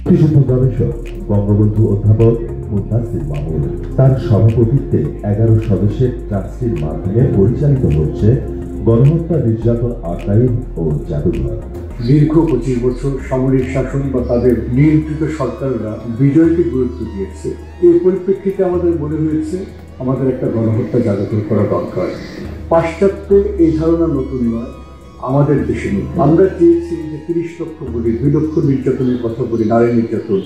শিশু গবেষক বঙ্গবন্ধু অধ্যাপক মুদাসসির মামুন তার সভাপতিত্বে 11 সদস্যের ট্রাস্টির মাধ্যমে পরিচালিত হচ্ছে গণহত্যা নির্যাতন আর্কাইভ ও জাদুঘর। দীর্ঘ 25 বছর সামরিক শাসন বা তাদের নিয়ন্ত্রিত সরকাররা বিজয়কে গুরুত্ব দিয়েছে। এই পরিপ্রেক্ষিতে আমাদের মনে হয়েছে আমাদের একটা গণহত্যা জাদুঘর করা দরকার। পাশ্চাত্যে এই ধারণা নতুন নয়, আমাদের দেশে নতুন। আমরা চেয়েছি যে 30 লক্ষ বলি, 2 লক্ষ নির্যাতনের কথা বলি, নারী নির্যাতন,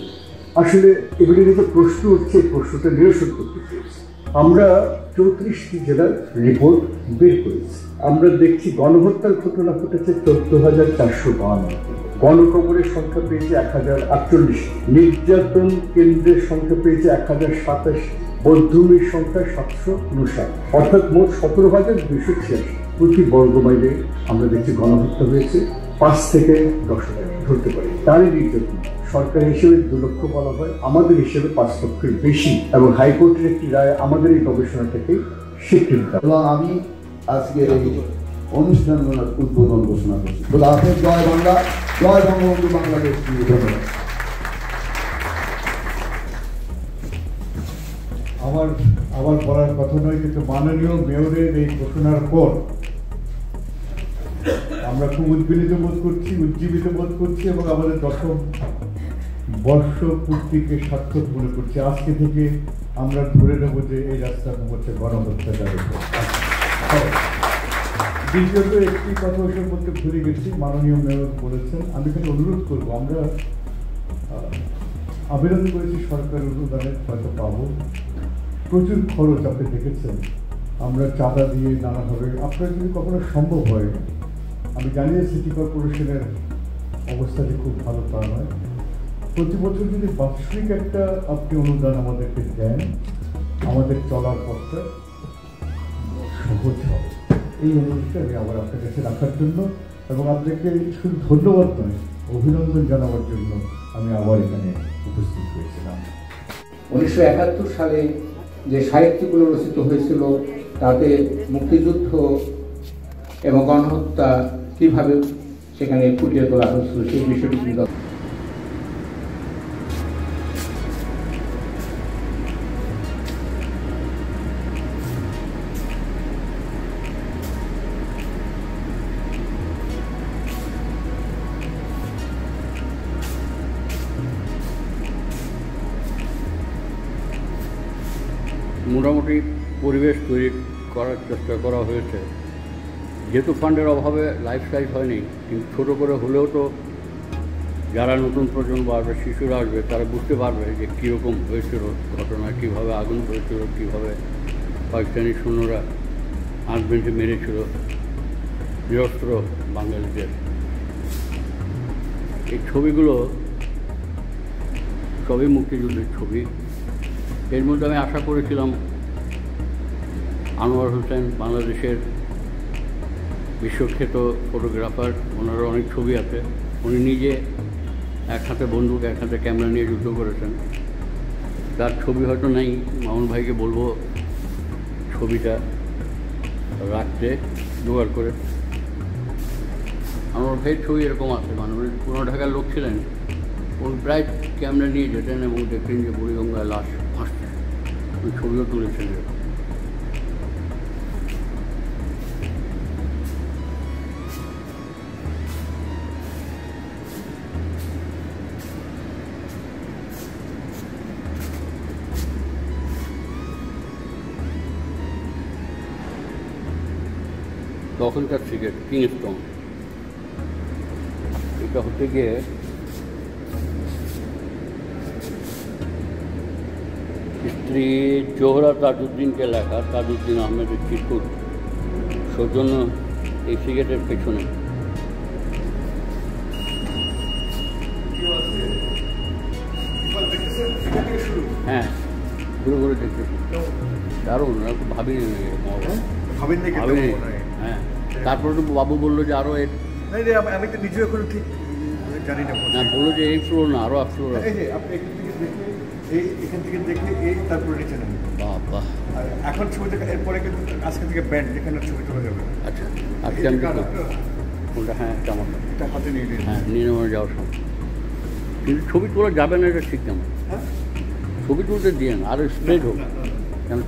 আসলে এগুলি যে প্রশ্ন উঠছে, এই প্রশ্নটা নিরসন করতে চেয়েছি। আমরা 34টি জেলার রিপোর্ট বের করেছি। আমরা দেখছি গণহত্যার ঘটনা ঘটেছে 14,452, গণকবরের সংখ্যা পেয়েছে 1048, নির্যাতন কেন্দ্রের সংখ্যা পেয়েছে 1027, বধ্যভূমির সংখ্যা 759, অর্থাৎ মোট 17,286 প্রতি বর্গ মাইলে আমরা দেখছি গণহত্যা হয়েছে। 5 থেকে 10,000 ধরতে পারি। নারী নির্যাতন সরকার হিসেবে 2 লক্ষ বলা হয়, আমাদের হিসেবে 5 লক্ষের বেশি, এবং হাইকোর্টের একটি রায় আমাদের এই গবেষণাটাকে স্বীকৃতি দেয়। এবং আমি আজকের এই অনুষ্ঠানগুলোর উদ্বোধন ঘোষণা করছি। খোদা হাফেজ। জয় বাংলা, জয় বঙ্গবন্ধু বাংলাদেশ। ধন্যবাদ। আমার বলার কথা নয়, কিন্তু মাননীয় মেয়রের এই ঘোষণার পর আমরা খুব উজ্জীবিত বোধ করছি এবং আমাদের 10ম বর্ষ পূর্তিকে সার্থক মনে করছি। আজকে থেকে আমরা ধরে নেব যে এই রাস্তাটা হচ্ছে গণহত্যা জাদুঘর। দ্বিতীয়ত একটি কথা ওই সম্পর্কে ভুলে গেছি, মাননীয় মেয়র বলেছেন, আমি এখানে অনুরোধ করবো, আমরা আবেদন করেছি সরকার অনুদানের, হয়তো পাবো। প্রচুর খরচ আপনি দেখেছেন, আমরা চাঁদা দিয়ে নানাভাবে, আপনার যদি কখনো সম্ভব হয়, আমি জানি যে সিটি কর্পোরেশনের অবস্থাটি খুব ভালো তা নয়, প্রতি বছর যদি বাৎসরিক একটা আপনি অনুদান আমাদেরকে দেন, আমাদের চলার পথটা সহজ হবে। এই অনুরোধটা আমি আবার আপনার কাছে রাখার জন্য, এবং আপনাকে শুধু ধন্যবাদ নয়, অভিনন্দন জানাবার জন্য আমি আবার এখানে উপস্থিত হয়েছিলাম। 1971 সালে যে সাহিত্যগুলো রচিত হয়েছিল, তাতে মুক্তিযুদ্ধ এবং গণহত্যা কীভাবে সেখানে ফুটিয়ে তোলা হয়েছিল সেই বিষয়টি কিন্তু মোটামুটি পরিবেশ তৈরি করার চেষ্টা করা হয়েছে। যেহেতু ফান্ডের অভাবে লাইফ সাইজ হয়নি, কিন্তু ছোটো করে হলেও তো যারা নতুন প্রজন্ম আসবে, শিশুরা আসবে, তারা বুঝতে পারবে যে কীরকম হয়েছিল ঘটনা, কীভাবে আগুন হয়েছিল, কীভাবে পাকিস্তানি সৈন্যরা আর্মিকে মেরেছিল নিরস্ত্র বাঙালিদের। এই ছবিগুলো সবই মুক্তিযুদ্ধের ছবি। এর মধ্যে আমি আশা করেছিলাম আনোয়ার হোসেন, বাংলাদেশের বিশ্বখ্যাত ফটোগ্রাফার, ওনার অনেক ছবি আছে। উনি নিজে এক হাতে বন্দুক, এক হাতে ক্যামেরা নিয়ে যুদ্ধ করেছেন। তার ছবি হয়তো নেই, মামুন ভাইকে বলবো ছবিটা রাখতে জোগাড় করে। আমার ভাইয়ের ছবি এরকম আছে, মানে উনি পুরনো ঢাকার লোক ছিলেন, উনি প্রায় ক্যামেরা নিয়ে যেতেন এবং দেখতেন যে বুড়িগঙ্গায় লাশ ভাসছে, ওই ছবিও তুলেছেন। তখনকার সিগারেট কিংস্টন, এটা হতে গিয়ে স্ত্রী জোহরা তাজউদ্দিনকে লেখা, তাজউদ্দিন আহমেদের চিরকুট, সৌজন্য এই সিগারেটের পেছনে। হ্যাঁ, ঘুরে ঘুরে দেখতেছি, দারুণ, ভাবিনি। হ্যাঁ, তারপরে তো বাবু বললো যে আরো আমি তো নিজেও এখন ঠিক জানি না। হ্যাঁ, বললো যে এই ফ্লোর না, আরো ফ্লোর আছে। আপনি এখান থেকে দেখে এই তারপরে নিচে নেন। বাহ, আর এখন ছবি দেখা, এরপরে কিন্তু আজকে থেকে ব্যান্ড এখানে ছবি তোলা যাবে। আচ্ছা, আজকে আমি কোনটা? হ্যাঁ, এটা আমার, এটা হাতে নিয়ে নিন। হ্যাঁ, নিয়ে নেওয়া যাওয়ার সময়। কিন্তু ছবি তোলা যাবে না, এটা ঠিক কেমন? হ্যাঁ, ছবি তুলতে দিয়ে না, আরো স্ট্রেট হোক। কেন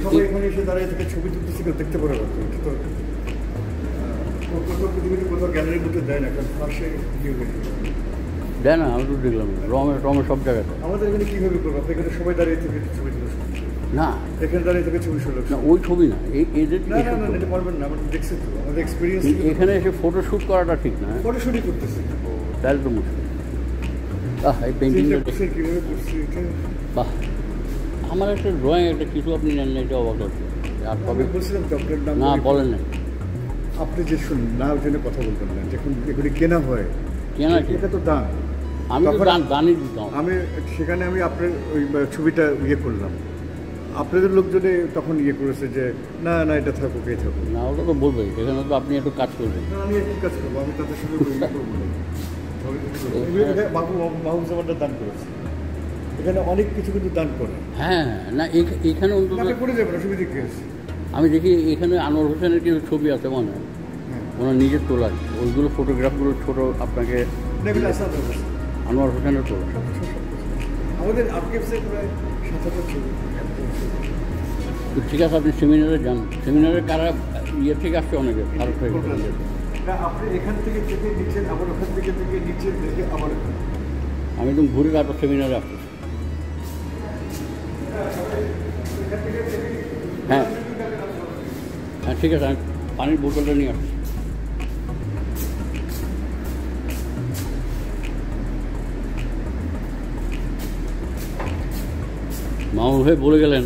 সবাই এখানে এসে দাঁড়িয়ে থেকে ছবি তুলতেছে, কেউ দেখতে পারে না তো। এটা তো কোথাও পৃথিবীতে কোথাও গ্যালারির মধ্যে দেয় না, কারণ পাশে ইয়ে হয়ে যায়। দেয় না, আমি তো দেখলাম রমে সব জায়গাতে। আমাদের এখানে কীভাবে করবো? আপনি এখানে সবাই দাঁড়িয়ে থেকে ছবি তুলে না, এখানে দাঁড়িয়ে থেকে ছবি শুরু না ওই ছবি না, এদের না না না, এটা পারবেন না, আমরা দেখছি তো, আমাদের এক্সপিরিয়েন্স। এখানে এসে ফটোশ্যুট করাটা ঠিক না। ফটোশুটই করতেছি, তাহলে তো মুশকিল। এই পেন্টিংটা কীভাবে করছি এটা। বাহ, আমার একটা ড্রয়িং, একটা কিছু আপনি নেন না, এটা অবাক আছে। আর আমি তবে বলছিলাম তো আপনার নাম না বলেন না, আপনি যে শুনুন না জেনে কথা বলবেন না। যখন এগুলি কেনা হয়, কেনা কি? এটা তো দান। আমি তো তখন দানই দিতাম। আমি সেখানে আমি আপনার ওই ছবিটা ইয়ে করলাম, আপনাদের লোকজনে তখন ইয়ে করেছে যে না না এটা থাকুক, এই থাকুক। না, ওটা তো বলবে, সেখানে তো আপনি একটু কাজ করবেন। না, আমি কি কাজ করবো? আমি তাদের সঙ্গে ইয়ে করবো না। বাবুজামানটা দান করেছে, এখানে অনেক কিছু কিন্তু দান করে। হ্যাঁ, না এখানে অন্তত আপনি করে যাবেন, অসুবিধা কি আছে? আমি দেখি এখানে আনোয়ার হোসেনের কিছু ছবি আছে মনে হয়, ওনার নিজের তোলা, ওইগুলো ফটোগ্রাফগুলো ছোটো আপনাকে আনোয়ার হোসেনের তোলা। আমাদের আর্কাইভসে প্রায় ৭০০ ছবি। তো ঠিক আছে, আপনি সেমিনারে যান। সেমিনারে কারা ইয়ে থেকে আসছে, অনেকে ভারত থেকে। না, আপনি এখান থেকে থেকে নিচে, আবার ওখান থেকে নিচে দেখে আবার আমি একদম ঘুরে তারপর সেমিনারে আসছি। হ্যাঁ হ্যাঁ, ঠিক আছে, আমি পানির বোতলটা নিয়ে আসছি। মামুন ভাই বলে গেলেন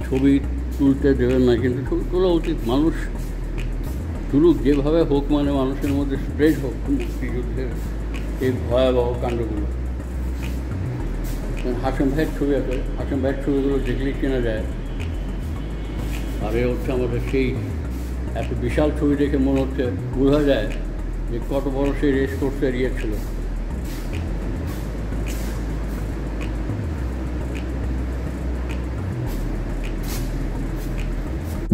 ছবি তুলতে দেবেন না, কিন্তু ছবি তোলা উচিত। মানুষ তুলুক যেভাবে হোক, মানে মানুষের মধ্যে স্প্রেড হোক মুক্তিযুদ্ধের এই ভয়াবহ কাণ্ডগুলো। হাসেম ভাইয়ের ছবি আছে, হাসেম ভাইয়ের ছবিগুলো দেখলেই চেনা যায়। আর এ হচ্ছে আমাদের সেই এত বিশাল ছবি দেখে মনে হচ্ছে, বোঝা যায় যে কত বড় সেই রেস কোর্সের ইয়ে ছিল।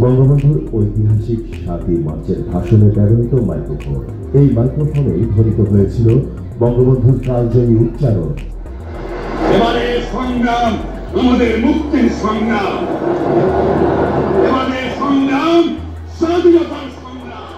বঙ্গবন্ধুর ঐতিহাসিক ৭ই মার্চের ভাষণে ব্যবহৃত মাইক্রোফোন, এই মাইক্রোফোনেই ধ্বনিত হয়েছিল বঙ্গবন্ধুর কালজয়ী উচ্চারণ। এবারে সংগ্রাম আমাদের মুক্তির সংগ্রাম, এবারে সংগ্রাম স্বাধীনতার সংগ্রাম।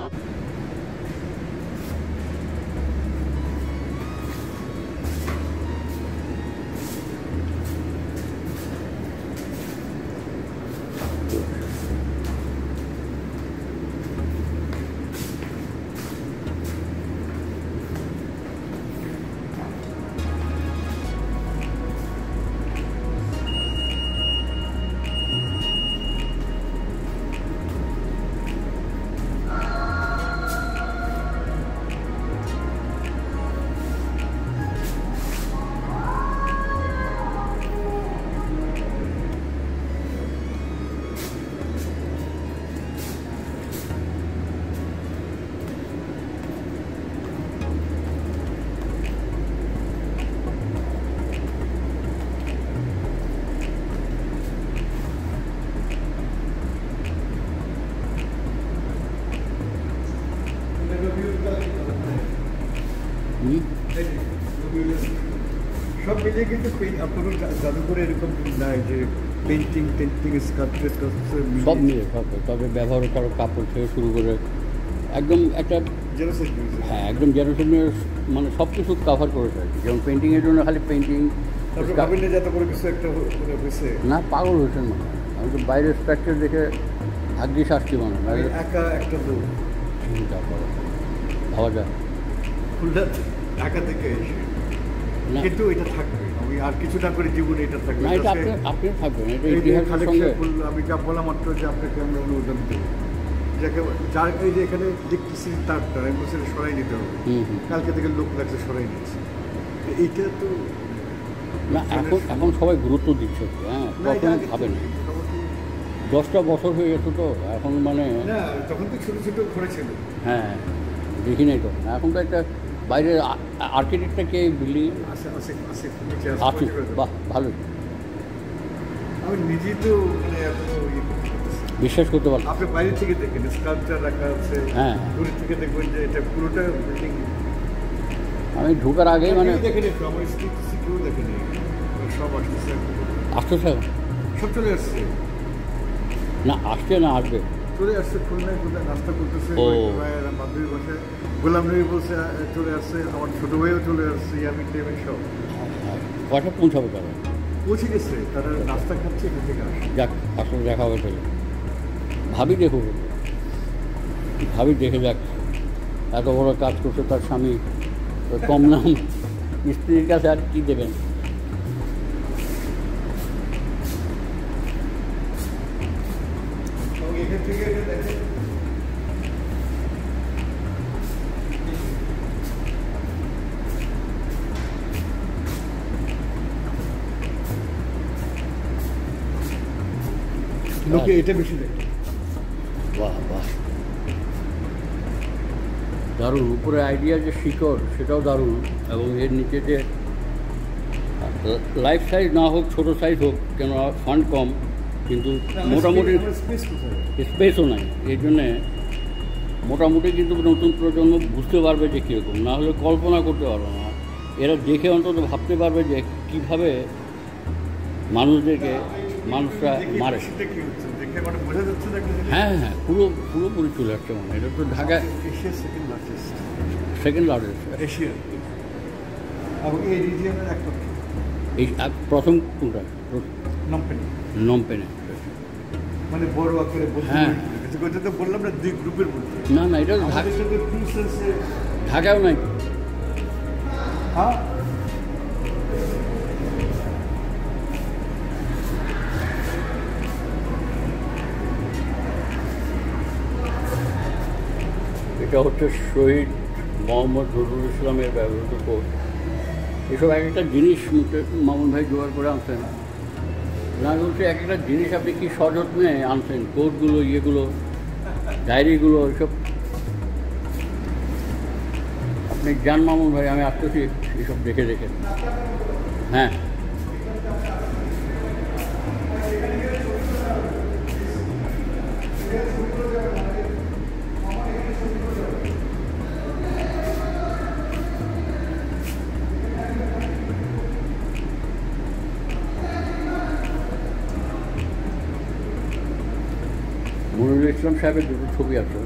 সব মিলিয়ে কিন্তু আপনার জাদুঘরে এরকম নাই যে পেন্টিং স্কাল্পচার সব মিলে সব, তবে ব্যবহার করা কাপড় থেকে শুরু করে একদম একটা হ্যাঁ একদম জেনারেশনের মানে সব কিছু কাভার করেছে। যেমন পেন্টিংয়ের জন্য খালি পেন্টিং না, পাগল হয়েছেন মানে। আমি তো বাইরের স্ট্রাকচার দেখে ভাগ্যিস আসছি মানে একা একটা চিন্তা করো, ভাবা যায় ঢাকা থেকে এসে, কিন্তু এটা থাকবে। আমি আর কিছু না করে জীবনে এটা থাকবে না, এটা আপনি থাকবেন, এটা ইতিহাসের সঙ্গে। আমি যা বলা মাত্র যে আপনাকে আমরা অনুমোদন দেবো, যাকে যার এই যে এখানে দেখতেছি তারটা আমি বলছি সরাই নিতে হবে, কালকে থেকে লোক লাগছে সরাই নিচ্ছে। এইটা তো না, এখন সবাই গুরুত্ব দিচ্ছে। হ্যাঁ, তখন ভাবে না, 10টা বছর হয়ে গেছে তো এখন, মানে তখন তো ছোটো ছোটো ঘরে ছিল। হ্যাঁ, দেখি নাই তো। এখন তো একটা বাইরের আর্কিটেক্টটা কে বিল্ডিং আছে, বাহ ভালো। আমি নিজেই তো মানে বিশ্বাস করতে পারলাম। আপনি বাইরে থেকে দেখেন স্কাল্পচার রাখা আছে, হ্যাঁ, দূর থেকে দেখবেন যে এটা পুরোটা বিল্ডিং আমি ঢোকার আগেই মানে দেখেনি, আমার স্ত্রী কেউ দেখেনি, সব আসতেছে, আসতেছে সব চলে আসছে, না আসছে না আসবে চলে আসছে, খুলনায় কোথায় নাস্তা করতেছে, ও। বান্ধবীর বাসায় গোলাম নবী বলছে চলে আসছে, আমার ছোট ভাইও চলে আসছে, ইয়ামিন টেমিন সব কয়টা পৌঁছাবে তারা? পৌঁছে গেছে, তারা নাস্তা খাচ্ছে এখান থেকে আসে। যাক আসলে দেখা হবে তাহলে। ভাবি দেখুক, ভাবি দেখে যাক, এত বড় কাজ করছে তার স্বামী, তো কম নাম স্ত্রীর কাছে আর কি দেবেন। এবং এখান থেকে এটা দেখেন, লোকে এটা বেশি দেখে। বাহ বাহ, দারুণ। উপরে আইডিয়া যে শিকড় সেটাও দারুণ, এবং এর নিচে যে লাইফ সাইজ না হোক ছোটো সাইজ হোক, কেন ফান্ড কম, কিন্তু মোটামুটি স্পেস কোথায়? স্পেসও নাই, এই জন্যে মোটামুটি কিন্তু নতুন প্রজন্ম বুঝতে পারবে যে কীরকম, না হলে কল্পনা করতে পারবে না। এরা দেখে অন্তত ভাবতে পারবে যে কীভাবে মানুষরা মারে। সেটা কি হচ্ছে দেখে মানে বোঝা যাচ্ছে না একটা জিনিস? হ্যাঁ হ্যাঁ, পুরোপুরি চলে আসছে মানে। এটা তো ঢাকা এশিয়ার সেকেন্ড লার্জেস্ট, সেকেন্ড লার্জেস্ট, এশিয়ার, এবং এই রিজিয়নের একমাত্র এই প্রথম কোনটা? নমপেনি, নমপেনে। মানে বড় আকারে বলতে হ্যাঁ। ওইটা তো বললাম না, দুই গ্রুপের মধ্যে। না না, এটা আমাদের সাথে ট্রু সেন্সে ঢাকাও নাই। হ্যাঁ, এটা হচ্ছে শহীদ মোহাম্মদ নজরুল ইসলামের ব্যবহৃত কোট। এসব এক একটা জিনিস মামুন ভাই জোগাড় করে আনছেন, না বলছে এক একটা জিনিস আপনি কি সযত্নে আনছেন, কোটগুলো, ইয়েগুলো, ডায়েরিগুলো, এসব আপনি যান মামুন ভাই, আমি আসতেছি এসব দেখে দেখে। হ্যাঁ, মনিরুল ইসলাম সাহেবের দুটো ছবি আছে।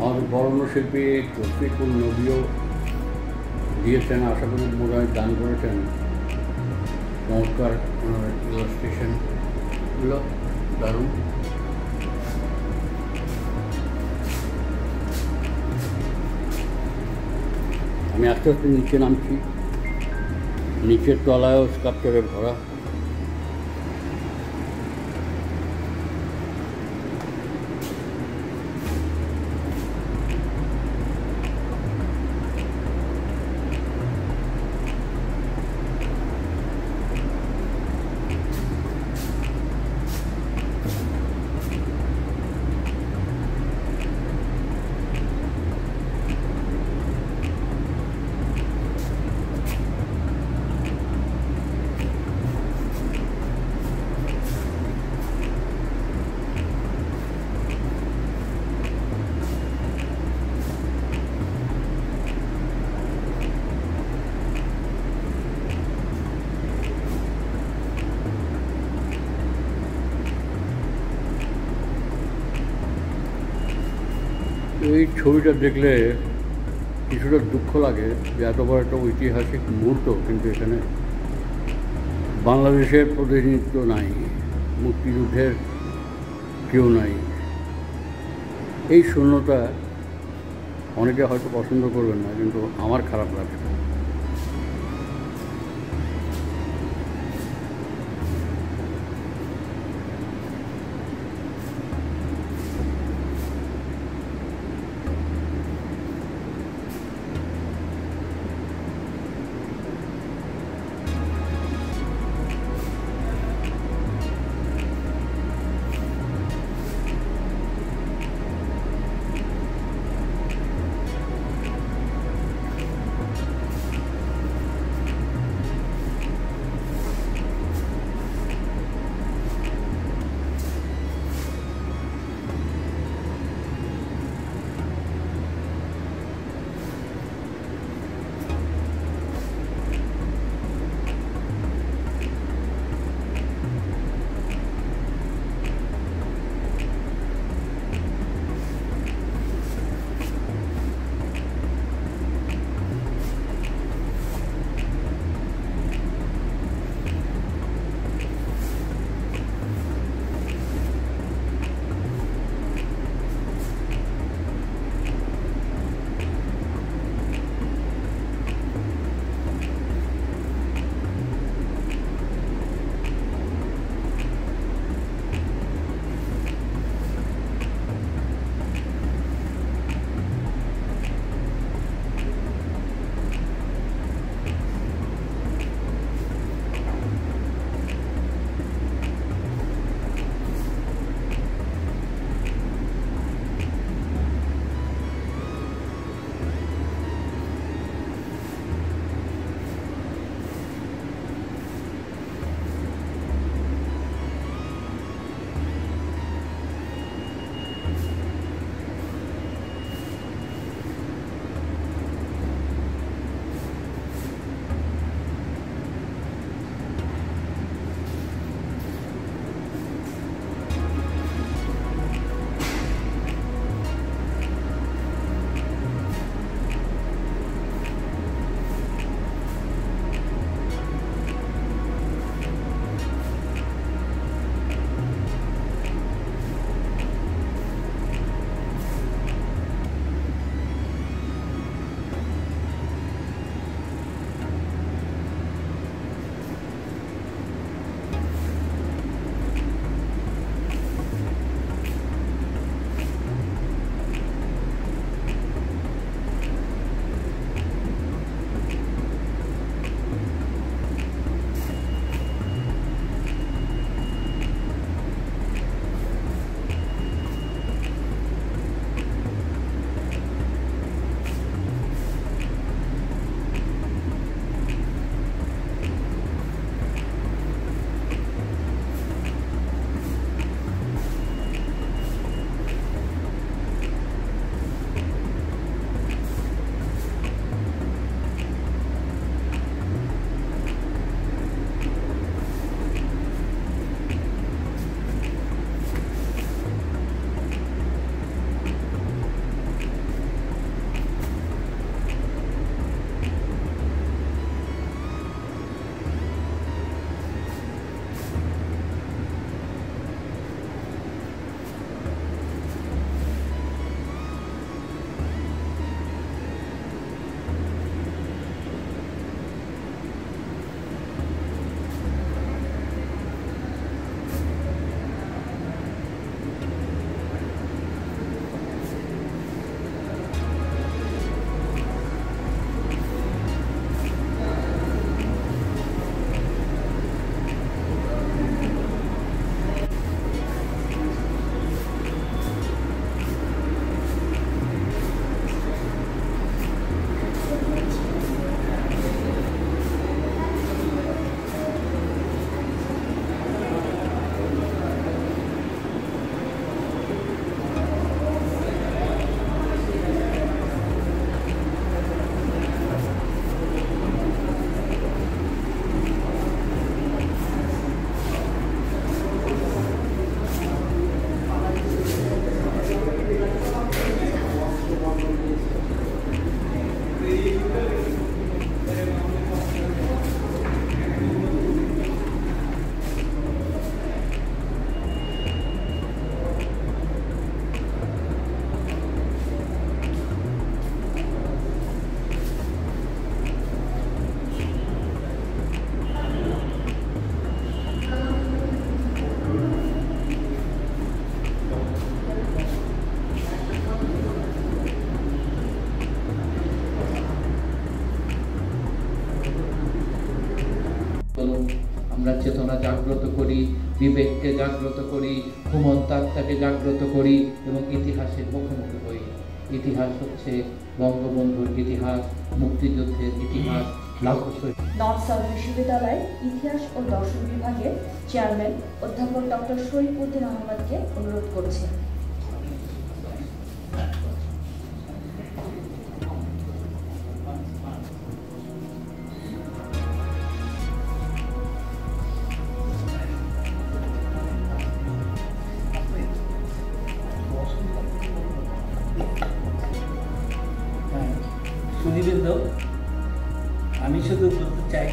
আমাদের বরেণ্য শিল্পী তৌফিকুল নবীও দিয়েছেন, আশা করি মনে হয় দান করেছেন। চমৎকার ইলাস্ট্রেশনগুলো দারুণ। আমি আস্তে আস্তে নিচে নামছি, নিচের তলায়ও স্কাল্পচারে ভরা। এই ছবিটা দেখলে কিছুটা দুঃখ লাগে যে এত বড় একটা ঐতিহাসিক মুহূর্ত, কিন্তু এখানে বাংলাদেশের প্রতিনিধিত্ব নাই, মুক্তিযুদ্ধের কেউ নাই। এই শূন্যতা অনেকে হয়তো পছন্দ করবেন না, কিন্তু আমার খারাপ লাগছে। চেতনা জাগ্রত করি, বিবেককে জাগ্রত করি, ঘুমন্ত আত্মাকে জাগ্রত করি এবং ইতিহাসের মুখোমুখি হই। ইতিহাস হচ্ছে বঙ্গবন্ধুর ইতিহাস, মুক্তিযুদ্ধের ইতিহাস, লাখো শহীদ। নর্থ সাউথ বিশ্ববিদ্যালয়ের ইতিহাস ও দর্শন বিভাগের চেয়ারম্যান অধ্যাপক ডক্টর শরীফউদ্দিন আহমদকে অনুরোধ করছেন। সুধীবৃন্দ, আমি শুধু বলতে চাই,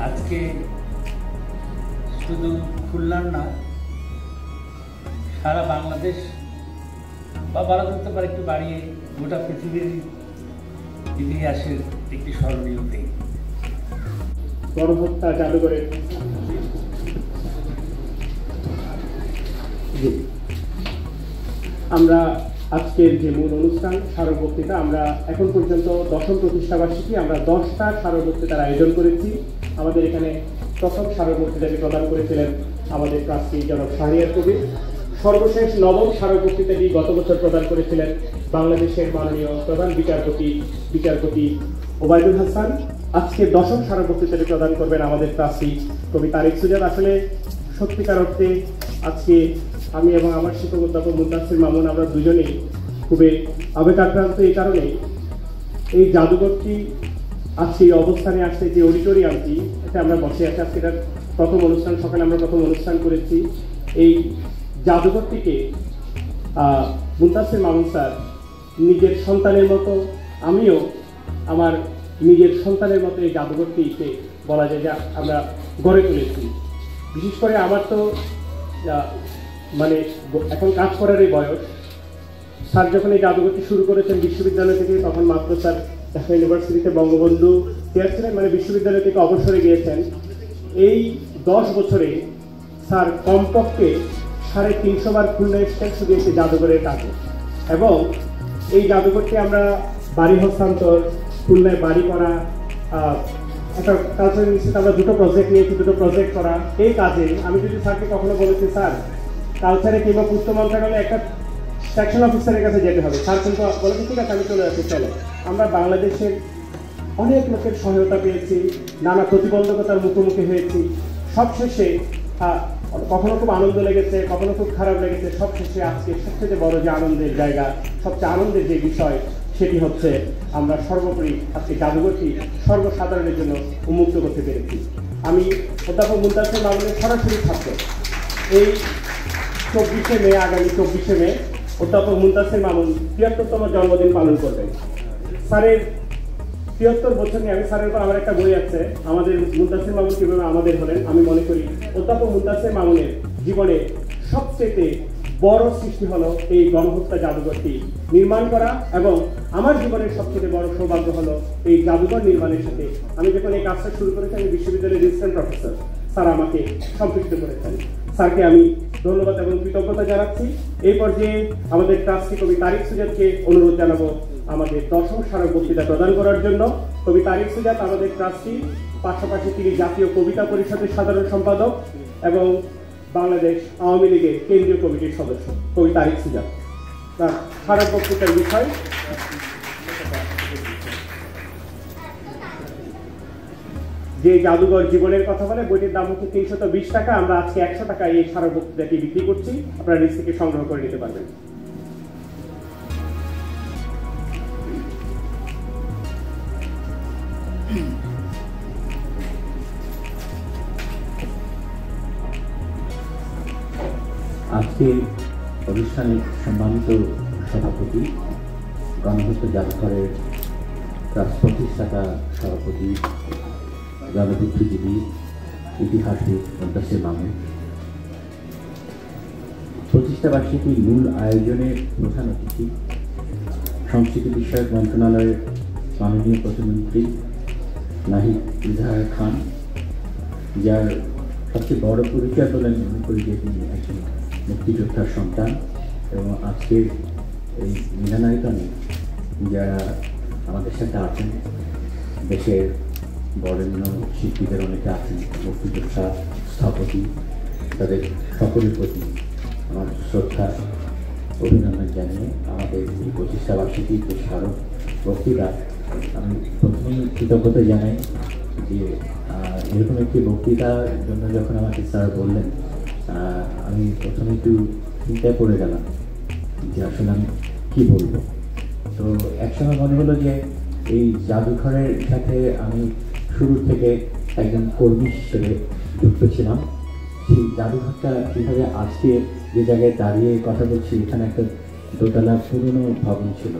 আজকে শুধু খুলনার না, সারা বাংলাদেশ বা বলা যেতে পারে একটু বাড়িয়ে গোটা পৃথিবীর ইতিহাসের একটি স্মরণীয় দিন। গণহত্যা জাদুঘরের আমরা আজকের যে মূল অনুষ্ঠান স্মারক বক্তৃতা, আমরা এখন পর্যন্ত 10ম প্রতিষ্ঠাবার্ষিকী, আমরা 10টা স্মারক বক্তৃতার আয়োজন করেছি। আমাদের এখানে প্রথম স্মারক বক্তৃতাটি প্রদান করেছিলেন আমাদের ট্রাস্টি জনাব শাহরিয়ার কবির। সর্বশেষ 9ম স্মারক বক্তৃতাটি গত বছর প্রদান করেছিলেন বাংলাদেশের মাননীয় প্রধান বিচারপতি ওবায়দুল হাসান। আজকে 10ম স্মারক বক্তৃতাটি প্রদান করবেন আমাদের ট্রাস্টি কবি তারিক সুজাত। আসলে সত্যিকার অর্থে আজকে আমি এবং আমার শিক্ষক অধ্যাপক মুনতাসির মামুন, আমরা দুজনেই খুবই আবেগাক্রান্ত। এই কারণে এই জাদুঘরটি আজকে এই অবস্থানে আসছে, যে অডিটোরিয়ামটি এতে আমরা বসে আছি, আজকে এটার প্রথম অনুষ্ঠান, সকালে আমরা প্রথম অনুষ্ঠান করেছি। এই জাদুঘরটিকে মুনতাসির মামুন স্যার নিজের সন্তানের মতো, আমিও আমার নিজের সন্তানের মতো এই জাদুঘরটিকে বলা যায় যে আমরা গড়ে তুলেছি। বিশেষ করে আমার তো মানে এখন কাজ করার এই বয়স। স্যার যখন এই জাদুঘরটি শুরু করেছেন বিশ্ববিদ্যালয় থেকে, তখন মাত্র স্যার ঢাকা ইউনিভার্সিটিতে বঙ্গবন্ধু চেয়ার ছিলেন, মানে বিশ্ববিদ্যালয় থেকে অবসরে গিয়েছেন। এই 10 বছরে স্যার কমপক্ষে 350 বার খুলনা এসেছেন শুধু একটি জাদুঘরের কাজে। এবং এই জাদুঘরটি আমরা বাড়ি হস্তান্তর, খুলনায় বাড়ি করা, একটা কালচারাল ইনস্টিটিউট আমরা 2টো প্রজেক্ট নিয়েছি, 2টো প্রজেক্ট করা। এই কাজে আমি যদি স্যারকে কখনো বলেছি, স্যার কালচারে কিংবা পূর্ত মন্ত্রণালয়ে একটা সেকশন অফিসারের কাছে যেতে হবে, স্যার কিন্তু বলেছে ঠিক আছে আমি চলে আসছি, চলো। আমরা বাংলাদেশের অনেক লোকের সহায়তা পেয়েছি, নানা প্রতিবন্ধকতার মুখোমুখি হয়েছি। সবশেষে কখনো খুব আনন্দ লেগেছে, কখনো খুব খারাপ লেগেছে। সবশেষে আজকে সবচেয়ে বড় যে আনন্দের জায়গা, সবচেয়ে আনন্দের যে বিষয়, সেটি হচ্ছে আমরা সর্বোপরি আজকে জাদুঘরটি সর্বসাধারণের জন্য উন্মুক্ত করতে পেরেছি। আমি অধ্যাপক মুনতাসির মামুনের সরাসরি ছাত্র। এই 24শে মে, আগামী 24শে মে অধ্যাপক মুনতাসির মামুন 73তম জন্মদিন পালন করবেন। স্যারের 73 বছর নিয়ে আমি স্যারের উপর আমার একটা বই আছে, আমাদের মুনতাসির মামুন কীভাবে আমাদের হলেন। আমি মনে করি অধ্যাপক মুনতাসির মামুনের জীবনে সবচেয়ে বড় সৃষ্টি হলো এই গণহত্যা জাদুঘরটি নির্মাণ করা, এবং আমার জীবনের সবচেয়ে বড় সৌভাগ্য হলো এই জাদুঘর নির্মাণের সাথে আমি যখন এই কাজটা শুরু করেছি, আমি বিশ্ববিদ্যালয়ের রেজিস্ট্রার প্রফেসর, স্যার আমাকে সম্পৃক্ত করেছেন। স্যারকে আমি ধন্যবাদ এবং কৃতজ্ঞতা জানাচ্ছি। এই পর্যায়ে আমাদের ট্রাস্টি কবি তারিক সুজাতকে অনুরোধ জানাবো আমাদের 10ম স্মারক বক্তৃতা প্রদান করার জন্য। কবি তারিক সুজাত আমাদের ট্রাস্টি, পাশাপাশি তিনি জাতীয় কবিতা পরিষদের সাধারণ সম্পাদক এবং বাংলাদেশ আওয়ামী লীগের কেন্দ্রীয় কমিটির সদস্য। কবি তারিক সুজাত, তার স্মারক বক্তৃতার বিষয় যে জাদুঘর জীবনের কথা বলে। বইটির দাম হচ্ছে 320 টাকা। আমরা আজকে 100 টাকায় এই স্মারক বক্তৃতাটি বিক্রি করছি, আপনারা নিজ থেকে সংগ্রহ করে নিতে পারবেন। আজকের অনুষ্ঠানের সম্মানিত সভাপতি, গণহত্যা জাদুঘরের প্রতিষ্ঠাতা সভাপতি, জনবুদ্ধিজীবী, ইতিহাসবিদ মুনতাসির মামুন, প্রতিষ্ঠাবার্ষিকীর মূল আয়োজনের প্রধান অতিথি, সংস্কৃতি বিষয়ক মন্ত্রণালয়ের মাননীয় প্রতিমন্ত্রী নাহিদ ইজহার খান, যার সবচেয়ে বড় পরিচয় বলে আমি মনে করি যে তিনি একজন মুক্তিযোদ্ধার সন্তান, এবং আজকের এই মিলনায়তনে যারা আমাদের সাথে আছেন, দেশের বরেণ্য শিল্পীদের অনেকে আছেন, মুক্তিযোদ্ধা, স্থপতি, তাদের সকলের প্রতি আমার শ্রদ্ধা অভিনন্দন জানিয়ে আমাদের এই 25টা বার্ষিকীর যে স্মারক বক্তৃতা, আমি প্রথমেই কৃতজ্ঞতা জানাই যে এরকম একটি বক্তৃতার জন্য যখন আমাকে স্যার বললেন, আমি প্রথমে একটু চিন্তায় পড়ে গেলাম যে আসলে আমি কী বলবো। তো একসময় মনে হলো যে এই জাদুঘরের সাথে আমি শুরু থেকে একজন কর্মী হিসেবে যুক্ত ছিলাম। সেই জাদুঘরটা কীভাবে আজকে যে জায়গায় দাঁড়িয়ে কথা বলছি, এখানে একটা দোতলা পুরনো ভবন ছিল,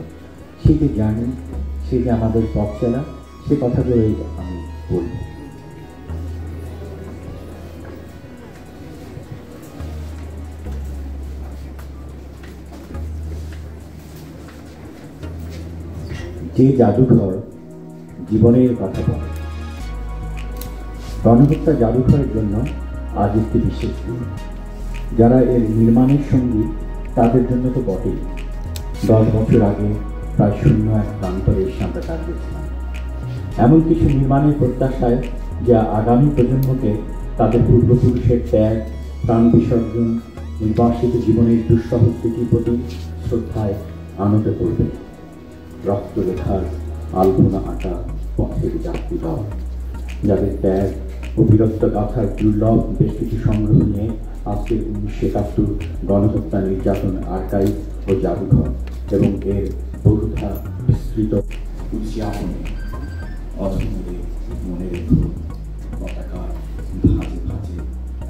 সেই যে জার্নি, সেই যে আমাদের পথ চলা, সে কথাগুলোই আমি বলব। যে জাদুঘর জীবনের কথা বলে, গণহত্যা জাদুঘরের জন্য আজ একটি বিশেষ দিন। যারা এর নির্মাণের সঙ্গী তাদের জন্য তো বটেই। 10 বছর আগে প্রায় শূন্য এক প্রান্তরে এসে আমরা দাঁড়িয়েছিলাম এমন কিছু নির্মাণের প্রত্যাশায়, যা আগামী প্রজন্মকে তাদের পূর্বপুরুষের ত্যাগ, প্রাণ বিসর্জন, নির্বাসিত জীবনের দুঃসহ স্মৃতির প্রতি শ্রদ্ধায় আনত করবে। রক্তরেখার আলপনা আঁকা পথের যাত্রী দল, যাদের ত্যাগ ও বীরত্ব গাথার দুর্লভ বেশ কিছু সংগ্রহ নিয়ে আজকের 1971 গণহত্যা নির্যাতন আর্কাইভ ও জাদুঘর এবং এর বহুধা বিস্তৃত উদযাপনে অধমরে মনে রেখো পতাকার ভাঁজে ভাঁজে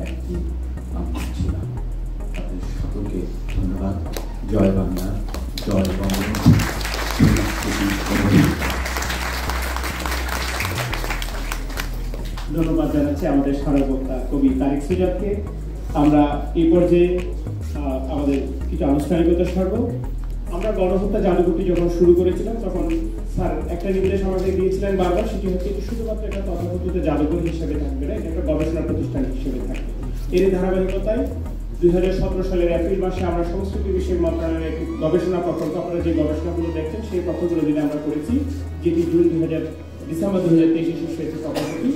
একদিন আমি ছিলাম। তাদের সকলকে ধন্যবাদ। জয় বাংলা, জয় বঙ্গবন্ধু। ধন্যবাদ জানাচ্ছি আমাদের স্মারকবক্তা কবি তারিক সুজাতকে। আমরা এই পর্যায়ে আমাদের কিছু আনুষ্ঠানিকতা সারব। আমরা গণহত্যা জাদুঘরটি যখন শুরু করেছিলাম তখন স্যার একটা নির্দেশ আমাদের দিয়েছিলেন বারবার, সেটি হচ্ছে শুধুমাত্র একটা তথাকথিত জাদুঘর হিসেবে থাকবে না, এটা একটা গবেষণা প্রতিষ্ঠান হিসেবে থাকবে। এর ধারাবাহিকতায় 2017 সালের এপ্রিল মাসে আমরা সংস্কৃতি বিষয়ক মন্ত্রণালয়ের একটি গবেষণা প্রকল্প, আপনারা যে গবেষণাগুলো দেখছেন সেই তথ্যগুলো দিনে আমরা করেছি, যেটি ডিসেম্বর 2023 শেষ হয়েছে প্রকল্পটি।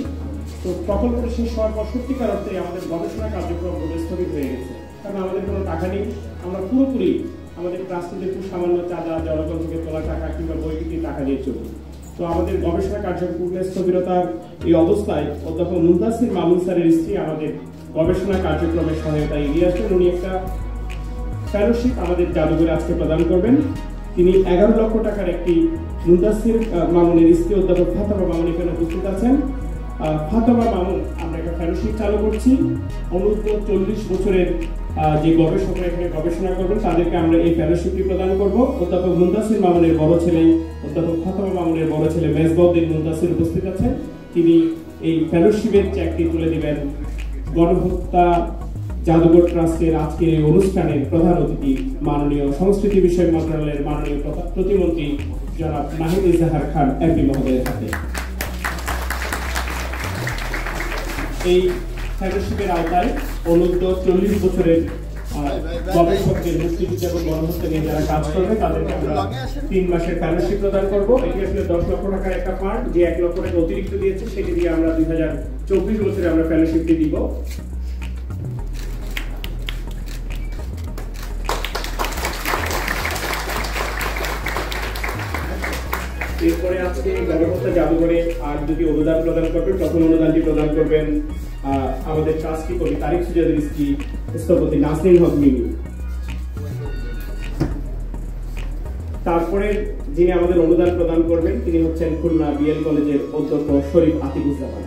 তো প্রকল্পটি শেষ হওয়ার পর সত্যিকার অর্থে আমাদের গবেষণা কার্যক্রম স্থগিত হয়ে গেছে, কারণ আমাদের কোনো টাকা নেই। আমরা পুরোপুরি আমাদের ট্রাস্টিদের খুব সামান্য চাঁদা, জনগণ থেকে তোলা টাকা কিংবা বইটিকে টাকা দিয়ে চলি। তো আমাদের গবেষণা কার্যক্রমের স্থবিরতার এই অবস্থায় অধ্যাপক মুনতাসির মামুন স্যারের স্ত্রী আমাদের গবেষণা কার্যক্রমের সহায়তায় এগিয়ে আসবেন। উনি একটা ফেলোশিপ আমাদের জাদুঘরে আজকে প্রদান করবেন। তিনি 11 লক্ষ টাকার একটি, মুনতাসির মামুনের স্ত্রী অধ্যাপক ফাতেমা মামুন এখানে উপস্থিত আছেন। ফাতেমা মামুন আমরা একটা ফেলোশিপ চালু করছি। অনূর্ধ্ব 40 বছরের যে গবেষকরা এখানে গবেষণা করবেন তাদেরকে আমরা এই ফেলোশিপটি প্রদান করব। অধ্যাপক মুনতাসির মামুনের বড় ছেলে, অধ্যাপক ফাতেমা মামুনের বড় ছেলে মেজবাউদ্দিন মুনতাসির উপস্থিত আছেন। তিনি এই ফেলোশিপের চেকটি তুলে দিবেন। গণহত্যা জাদুঘর ট্রাস্টের আজকের এই অনুষ্ঠানের প্রধান অতিথি মাননীয় সংস্কৃতি বিষয়ক মন্ত্রণালয়ের মাননীয় প্রতিমন্ত্রী জনাব নাহিদ ইজাহার খান এমপি মহোদয়ের হাতে। এই ফেলোশিপের আওতায় অনূর্ধ্ব 40 বছরের গবেষকদের মুক্তিযুদ্ধ এবং গণহত্যা নিয়ে যারা কাজ করবে তাদেরকে আমরা 3 মাসের ফেলোশিপ প্রদান করব। এটি আসলে 10 লক্ষ টাকার একটা ফান্ড, যে 1 লক্ষ টাকা অতিরিক্ত দিয়েছে সেটি দিয়ে আমরা 2024 বছরে আমরা ফেলোশিপটি দিব। এরপরে আজকে গণহত্যা জাদুঘরে আর দুটি অনুদান প্রদান করবেন। প্রথম অনুদানটি প্রদান করবেন আমাদের ট্রাস্টি কবি তারিক সুজাতের স্ত্রী স্থপতি নাসরিন হক মিমি। তারপরে যিনি আমাদের অনুদান প্রদান করবেন তিনি হচ্ছেন খুলনা বিএল কলেজের অধ্যক্ষ শরীফ আতিকুজ্জামান।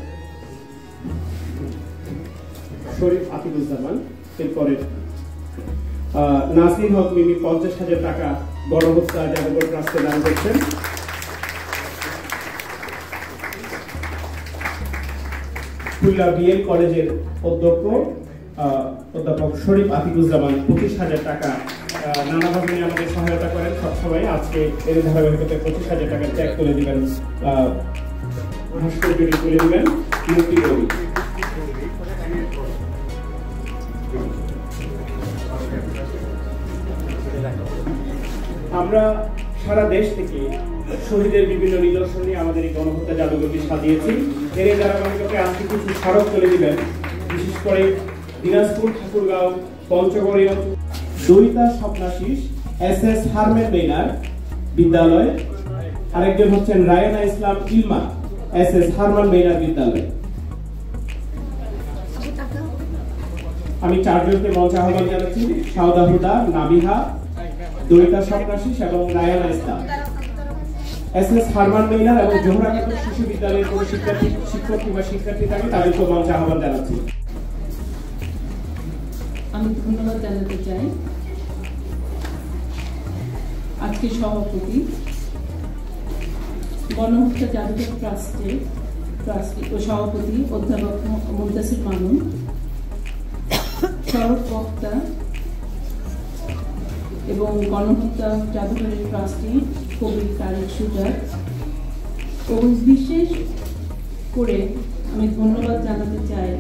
এরপরে নাসরিন হক মিমি 50,000 টাকা গণহত্যা জাদুঘর ট্রাস্টে দান করছেন। খুলনা বিএল কলেজের অধ্যক্ষ অধ্যাপক শরীফ আতিকুজ্জামান 25,000 টাকা নানাভাবে আমাদের সহায়তা করেন সবসময়। আজকে এর ধারাবাহিকতায় 25,000 টাকার চেক তুলে দিবেন, ভাস্কর্যটি তুলে দিবেন মুক্তি কবি। আমরা সারা দেশ থেকে শহীদের বিভিন্ন নিদর্শন নিয়ে আমাদের এই গণহত্যা জাদুঘরটি সাজিয়েছি। এর ধারাবাহিকতায় আজকে কিছু স্মারক তুলে দিবেন, বিশেষ করে দিনাজপুর, ঠাকুরগাঁও, পঞ্চগড় দৈতা স্বপ্নাশিস SS হারমেন বেনার বিদ্যালয়, আরেকজন হচ্ছেন রায়না ইসলাম ইলমা SS হারমান বেনার বিদ্যালয়। আমি চারজনকে মঞ্চে আহ্বান জানাচ্ছি, সাউদা হুদা, নাবিহা, দৈতা স্বপ্নাশিস এবং রায়না ইসলাম। SS হারমান বেনার এবং জোহরা খাতুন শিশু বিদ্যালয়ের কোন শিক্ষক কিংবা শিক্ষার্থী থাকে তাদেরকে মঞ্চে আহ্বান জানাচ্ছি। আমি ধন্যবাদ জানাতে চাই আজকে সভাপতি গণহত্যা জাদুঘর ট্রাস্টের সভাপতি অধ্যাপক মুনতাসির মামুন, সড়ক বক্তা এবং গণহত্যা জাদুঘরের ট্রাস্টি কবি তারিক সুজাত, এবং বিশেষ করে আমি ধন্যবাদ জানাতে চাই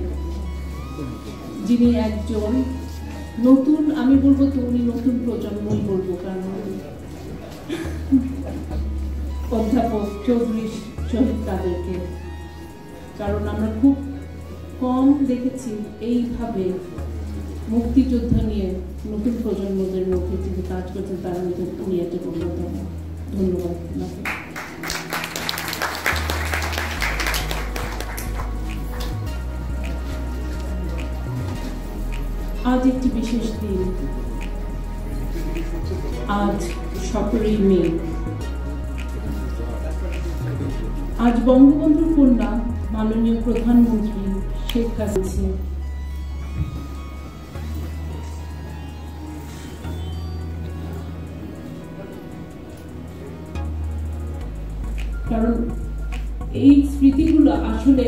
যিনি একজন নতুন, আমি বলবো তো উনি নতুন প্রজন্মই বলবো, কারণ অধ্যাপক চৌধুরী শহীদ তাদেরকে, কারণ আমরা খুব কম দেখেছি এইভাবে মুক্তিযোদ্ধা নিয়ে নতুন প্রজন্মদের মধ্যে যিনি কাজ করছেন তার মধ্যে উনি একটা অন্যতম। ধন্যবাদ। আজ একটি বিশেষ দিন, আজ 17 মে। আজ বঙ্গবন্ধুর কন্যা মাননীয় প্রধানমন্ত্রী শেখ হাসিনা কারণ এই স্মৃতিগুলো আসলে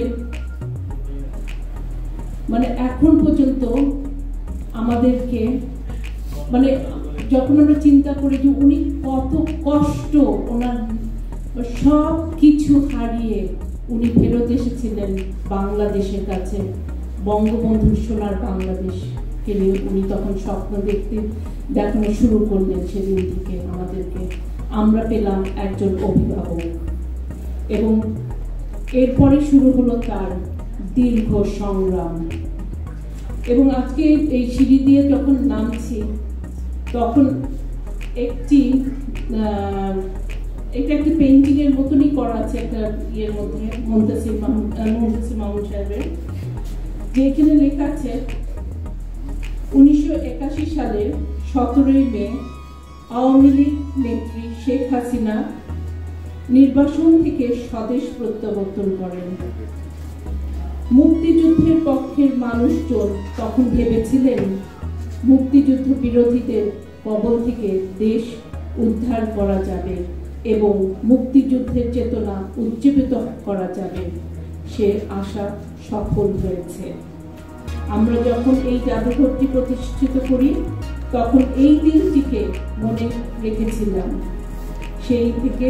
মানে এখন পর্যন্ত আমাদেরকে মানে যখন আমরা চিন্তা করি যে উনি কত কষ্ট, ওনার সব কিছু হারিয়ে উনি ফেরত এসেছিলেন বাংলাদেশের কাছে, বঙ্গবন্ধুর সোনার বাংলাদেশকে নিয়ে উনি তখন স্বপ্ন দেখানো শুরু করলেন। সেদিন থেকে আমাদেরকে আমরা পেলাম একজন অভিভাবক, এবং এরপরে শুরু হলো তার দীর্ঘ সংগ্রাম। এবং আজকে এই সিঁড়ি দিয়ে যখন নামছি তখন এটা একটি পেইন্টিং এর মতনই করা আছে, একটা ইয়ের মধ্যে মুনতাসির মামুন সাহেবের, যে এখানে লেখা আছে 1981 সালের 17 মে আওয়ামী লীগ নেত্রী শেখ হাসিনা নির্বাসন থেকে স্বদেশ প্রত্যাবর্তন করেন। মুক্তিযুদ্ধের পক্ষের মানুষজন তখন ভেবেছিলেন মুক্তিযুদ্ধ বিরোধীদের কবল থেকে দেশ উদ্ধার করা যাবে এবং মুক্তিযুদ্ধের চেতনা উজ্জীবিত করা যাবে। সে আশা সফল হয়েছে। আমরা যখন এই জাদুঘরটি প্রতিষ্ঠিত করি তখন এই দিনটিকে মনে রেখেছিলাম। সেই থেকে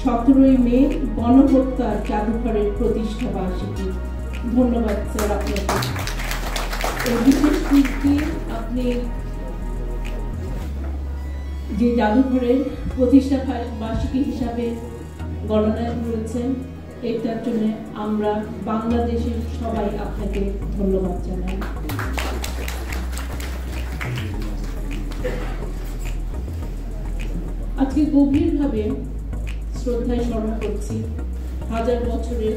17 মে গণহত্যা জাদুঘরের প্রতিষ্ঠা বার্ষিকী। ধন্যবাদ স্যার আপনাকে। এই বিশেষ দিনটি আপনি যে জাদুঘরের প্রতিষ্ঠা বার্ষিকী হিসাবে গণনা করেছেন, এটার জন্য আমরা বাংলাদেশের সবাই আপনাকে ধন্যবাদ জানাই। আজকে গভীরভাবে শ্রদ্ধায় স্মরণ করছি হাজার বছরের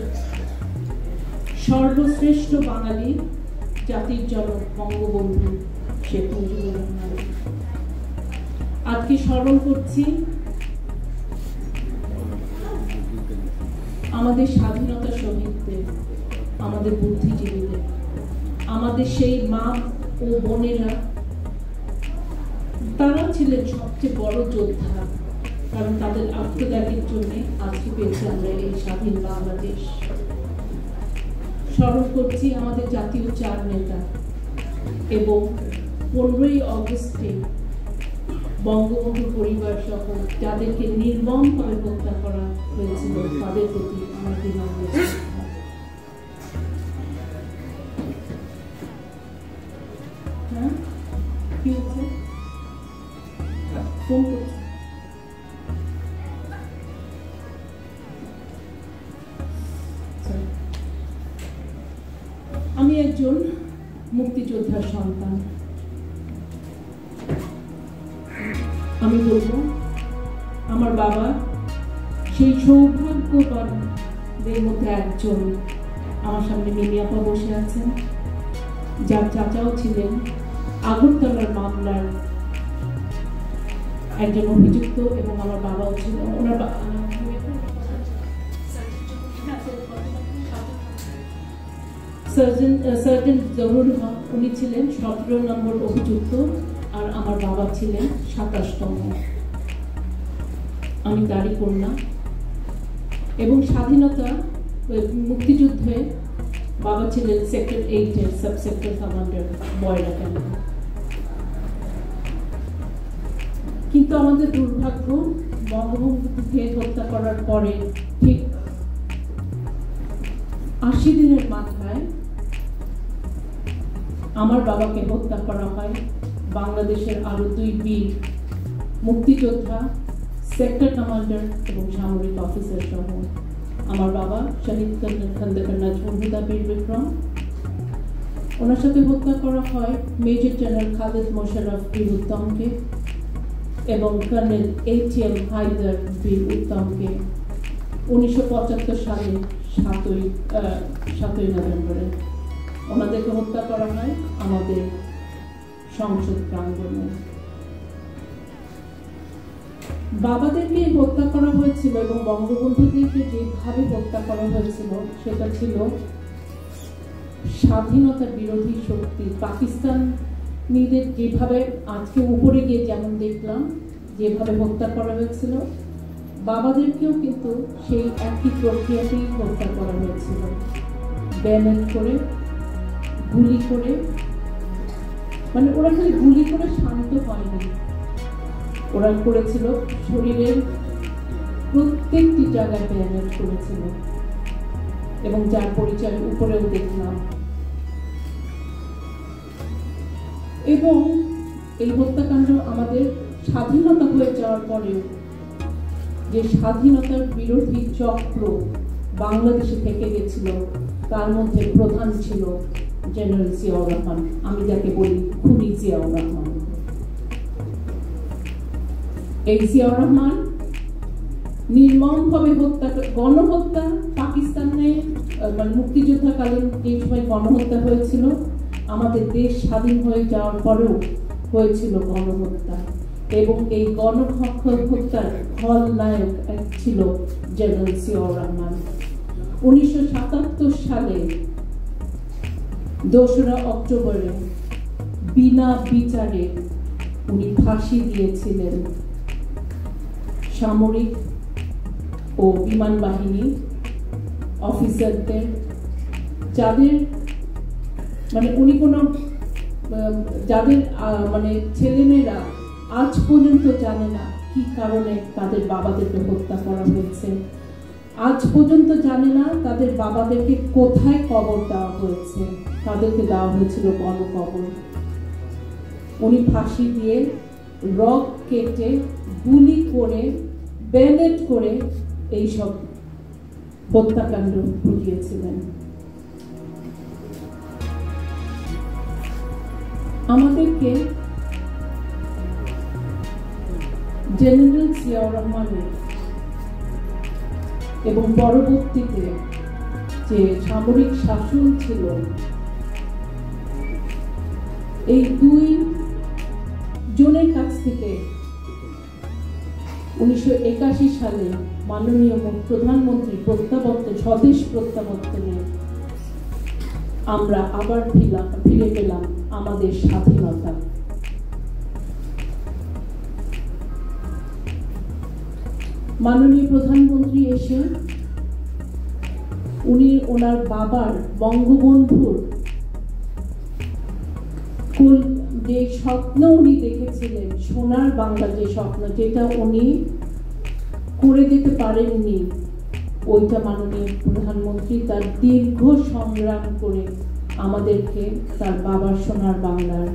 সর্বশ্রেষ্ঠ বাঙালি জাতির জনক বঙ্গবন্ধু শেখ মুজিবুর রহমান। আজকে স্মরণ করছি আমাদের স্বাধীনতা শহীদদের, আমাদের বুদ্ধিজীবীদের, আমাদের সেই মা ও বোনেরা, তারা ছিলেন সবচেয়ে বড় যোদ্ধা, কারণ তাদের আত্মত্যাগের জন্য আজকে পেয়েছি আমরা এই স্বাধীন বাংলাদেশ। স্মরণ করছি আমাদের জাতীয় চার নেতা এবং 15ই অগস্টে বঙ্গবন্ধু পরিবার সহ যাদেরকে নির্মমভাবে হত্যা করা হয়েছিল তাদের প্রতি আমার বিনম্র শ্রদ্ধা। হ্যাঁ, কি হচ্ছে? ফোন করছে। একজন মুক্তিযোদ্ধার সন্তান। আমি বলবো আমার বাবা সেই সৌভাগ্যবানদের মধ্যে একজন। আমার সামনে মিমি আপা বসে আছেন, যার চাচাও ছিলেন আগরতলার মামলার একজন অভিযুক্ত, এবং আমার বাবাও ছিল। ওনার সার্জন জহুরুল হক, উনি ছিলেন 17 নম্বর অভিযুক্ত, আর আমার বাবা ছিলেন 27তম। আমি তারই কন্যা। এবং স্বাধীনতা মুক্তিযুদ্ধে বাবা ছিলেন সেক্টর 8-এর সাব সেক্টর কমান্ডার বয়রা ক্যাম্প। কিন্তু আমাদের দুর্ভাগ্য, বঙ্গবন্ধুকে হত্যা করার পরে ঠিক 80 দিনের মাথায় আমার বাবাকে হত্যা করা হয় বাংলাদেশের আরো 2 বীর মুক্তিযোদ্ধা, সেক্টর কমান্ডার এবং সামরিক অফিসার সহ। আমার বাবা শহীদ খন্দকার নাজমুল হুদা বীর বিক্রম, ওনার সাথে হত্যা করা হয় মেজর জেনারেল খালেদ মোশাররফ বীর উত্তমকে এবং কর্নেল ATM হায়দার বীর উত্তমকে 1975 সালে 7ই নভেম্বরে ওনাদেরকে হত্যা করা হয় আমাদের সংসদ প্রাঙ্গণে। বাবাদেরকে হত্যা করা হয়েছিল এবং বঙ্গবন্ধুদেরকে যেভাবে হত্যা করা হয়েছিল সেটা ছিল স্বাধীনতা বিরোধী শক্তি। পাকিস্তানিদের যেভাবে আজকে উপরে গিয়ে যেমন দেখলাম যেভাবে হত্যা করা হয়েছিল, বাবাদেরকেও কিন্তু সেই একই প্রক্রিয়াতেই হত্যা করা হয়েছিল। ব্যানেট করে, গুলি করে, মানে ওরা খালি গুলি করে শান্ত হয়নি, ওরা করেছিল শরীরের প্রত্যেকটি জায়গায় ব্যানেট করেছিল, এবং যার পরিচয় উপরেও দেখলাম। এবং এই হত্যাকাণ্ড আমাদের স্বাধীনতা হয়ে যাওয়ার পরেও যে স্বাধীনতার বিরোধী চক্র বাংলাদেশে থেকে গেছিল, তার মধ্যে প্রধান ছিল জেনারেল জিয়াউর রহমান, আমি যাকে বলি খুনি জিয়াউর রহমান। এই জিয়াউর রহমান নির্মমভাবে গণহত্যা, পাকিস্তানে মানে মুক্তিযোদ্ধাকালীন এই সময় গণহত্যা হয়েছিল, আমাদের দেশ স্বাধীন হয়ে যাওয়ার পরেও হয়েছিল গণহত্যা, এবং এই গণহত্যার খলনায়ক ছিল জেনারেল জিয়াউর রহমান। 1977 সালে 2রা অক্টোবরে বিনা বিচারে উনি ফাঁসি দিয়েছিলেন সামরিক ও বিমান বাহিনী অফিসারদের, যাদের মানে উনি কোনো যাদের মানে ছেলেমেয়েরা আজ পর্যন্ত জানে না কি কারণে তাদের বাবাদেরকে হত্যা করা হয়েছে, আজ পর্যন্ত জানে না তাদের বাবাদেরকে কোথায় কবর দেওয়া হয়েছে, তাদেরকে দেওয়া হয়েছিল গণকবর। উনি ফাঁসি দিয়ে, রক কেটে, গুলি করে, ব্যানেট করে এইসব হত্যাকাণ্ড ঘটিয়েছিলেন। আমাদেরকে জেনারেল জিয়াউর রহমানের এবং পরবর্তীতে যে সামরিক শাসন ছিল, এই 2 জনের কাছ থেকে 1981 সালে মাননীয় প্রধানমন্ত্রী প্রত্যাবর্তন, স্বদেশ প্রত্যাবর্তনে আমরা আবার ফিরে পেলাম আমাদের স্বাধীনতা। মাননীয় প্রধানমন্ত্রী এসে উনি ওনার বাবার বঙ্গবন্ধুর যে স্বপ্ন উনি দেখেছিলেন, সোনার বাংলা যে স্বপ্ন, যেটা উনি করে যেতে পারেননি, ওইটা মাননীয় প্রধানমন্ত্রী তার দীর্ঘ সংগ্রাম করে আমাদেরকে তার বাবার সোনার বাংলার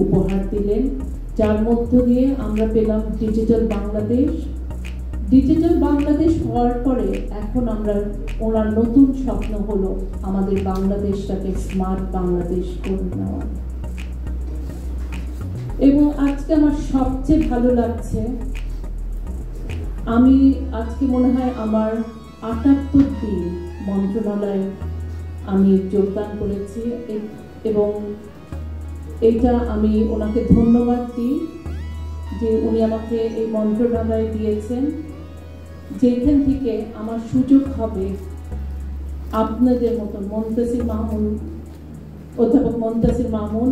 উপহার দিলেন, যার মধ্য দিয়ে আমরা পেলাম ডিজিটাল বাংলাদেশ, ডিজিটাল বাংলাদেশ হওয়ার পরে এখন আমরা ওনার নতুন স্বপ্ন হলো আমাদের বাংলাদেশটাকে স্মার্ট বাংলাদেশ করে নেওয়া। এবং আজকে আমার সবচেয়ে ভালো লাগছে, আমি আজকে মনে হয় আমার ৭৮ দিন মন্ত্রণালয়ে আমি যোগদান করেছি এবং এইটা আমি ওনাকে ধন্যবাদ দিই যে উনি আমাকে এই মন্ত্রণালয় দিয়েছেন, যেখান থেকে আমার সুযোগ হবে আপনাদের মতন মুনতাসির মামুন, অধ্যাপক মুনতাসির মামুন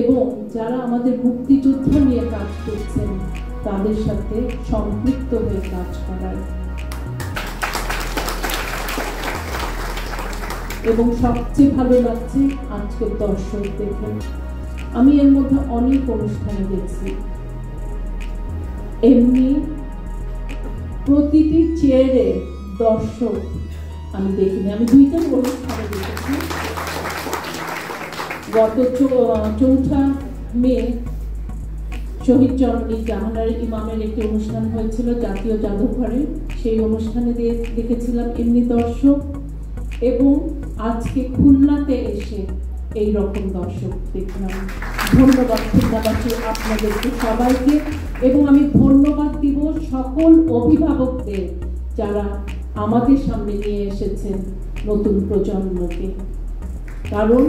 এবং যারা আমাদের মুক্তিযুদ্ধ নিয়ে কাজ করছেন তাদের সাথে সম্পৃক্ত হয়ে কাজ করার। এবং সবচেয়ে ভালো লাগছে আজকের দর্শক দেখে। আমি এর মধ্যে অনেক অনুষ্ঠানে গেছি, এমনি প্রতিটি চেয়ারে দর্শক আমি দেখিনি। আমি 2টা অনুষ্ঠানে দেখেছি। গত 4 মে শহীদ জননী জাহানার ইমামের একটি অনুষ্ঠান হয়েছিল জাতীয় জাদুঘরে, সেই অনুষ্ঠানে দেখেছিলাম এমনি দর্শক, এবং আজকে খুলনাতে এসে এই রকম দর্শক দেখলাম। ধন্যবাদ খুলনাবাসী আপনাদেরকে সবাইকে, এবং আমি ধন্যবাদ দিব সকল অভিভাবকদের যারা আমাদের সামনে নিয়ে এসেছেন নতুন প্রজন্মকে। কারণ